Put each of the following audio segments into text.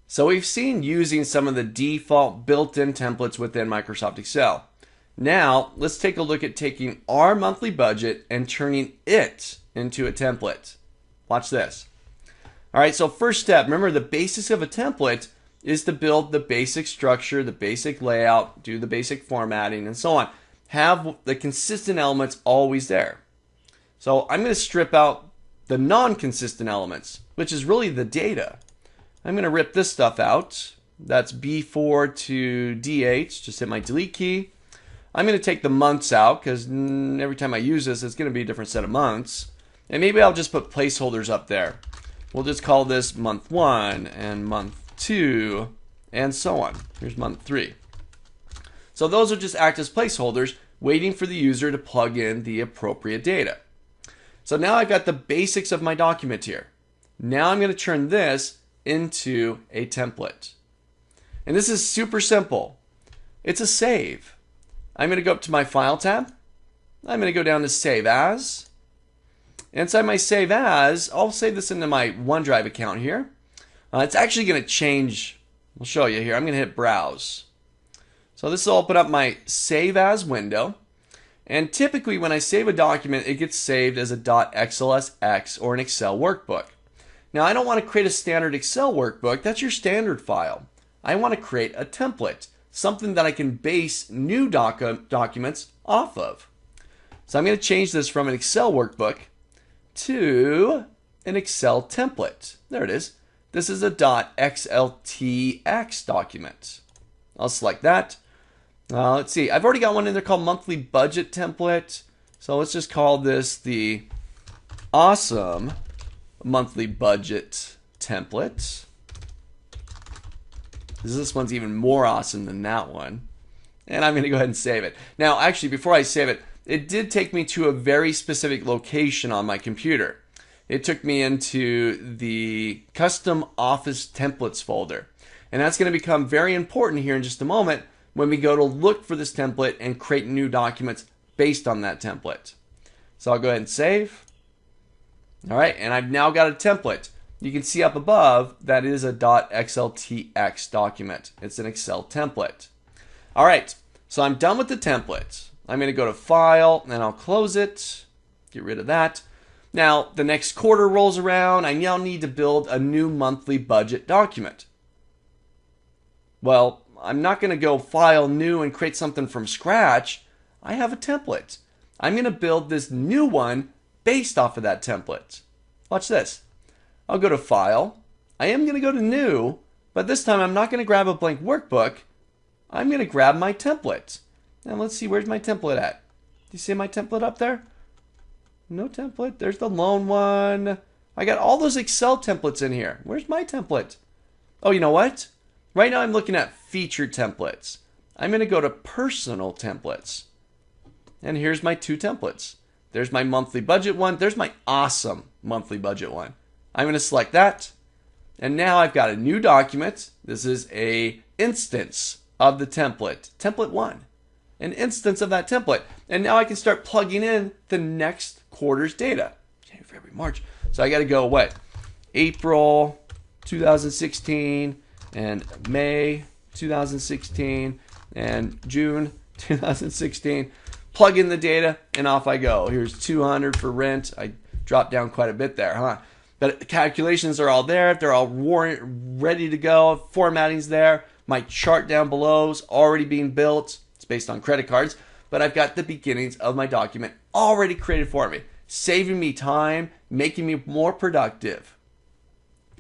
So we've seen using some of the default built-in templates within Microsoft Excel. Now let's take a look at taking our monthly budget and turning it into a template. Watch this. All right, so first step, remember the basics of a template is to build the basic structure, the basic layout, do the basic formatting, and so on. Have the consistent elements always there. So I'm going to strip out the non-consistent elements, which is really the data. I'm going to rip this stuff out. That's B4 to D8. Just hit my delete key. I'm going to take the months out because every time I use this, it's going to be a different set of months. And maybe I'll just put placeholders up there. We'll just call this month 1 and month 2 and so on. Here's month 3. So those will just act as placeholders waiting for the user to plug in the appropriate data. So now I've got the basics of my document here. Now I'm going to turn this into a template. And this is super simple. It's a save. I'm going to go up to my File tab. I'm going to go down to Save As. Inside my Save As, I'll save this into my OneDrive account here. It's actually going to change. I'll show you here. I'm going to hit Browse. So this will open up my Save As window. And typically when I save a document, it gets saved as a .xlsx or an Excel workbook. Now I don't want to create a standard Excel workbook. That's your standard file. I want to create a template, something that I can base new documents off of. So I'm going to change this from an Excel workbook to an Excel template. There it is. This is a .xltx document. I'll select that. Let's see. I've already got one in there called monthly budget template. So let's just call this the awesome monthly budget template. This one's even more awesome than that one. And I'm going to go ahead and save it. Now, actually, before I save it, it did take me to a very specific location on my computer. It took me into the custom office templates folder. And that's going to become very important here in just a moment when we go to look for this template and create new documents based on that template. So I'll go ahead and save. All right, and I've now got a template. You can see up above that is a .xltx document. It's an Excel template. All right, so I'm done with the template. I'm going to go to File, and I'll close it. Get rid of that. Now, the next quarter rolls around. I now need to build a new monthly budget document. Well, I'm not going to go File, New, and create something from scratch. I have a template. I'm going to build this new one based off of that template. Watch this. I'll go to File. I am going to go to New, but this time I'm not going to grab a blank workbook. I'm going to grab my template. Now let's see, where's my template at? Do you see my template up there? No template. There's the lone one. I got all those Excel templates in here. Where's my template? Oh, you know what? Right now I'm looking at featured templates. I'm going to go to personal templates. And here's my two templates. There's my monthly budget one. There's my awesome monthly budget one. I'm going to select that. And now I've got a new document. This is an instance of the template. Template 1. An instance of that template. And now I can start plugging in the next quarter's data. January, February, March. So I got to go what? April 2016 and May 2016 and June 2016. Plug in the data and off I go. Here's 200 for rent. I dropped down quite a bit there, huh? But the calculations are all there. They're all ready to go. Formatting's there. My chart down below is already being built. It's based on credit cards. But I've got the beginnings of my document already created for me, saving me time, making me more productive.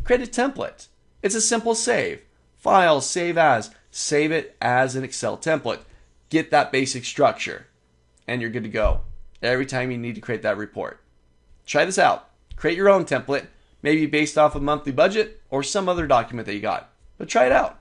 Create a template. It's a simple save. File, Save As. Save it as an Excel template. Get that basic structure. And you're good to go every time you need to create that report. Try this out. Create your own template, maybe based off a monthly budget or some other document that you got. But try it out.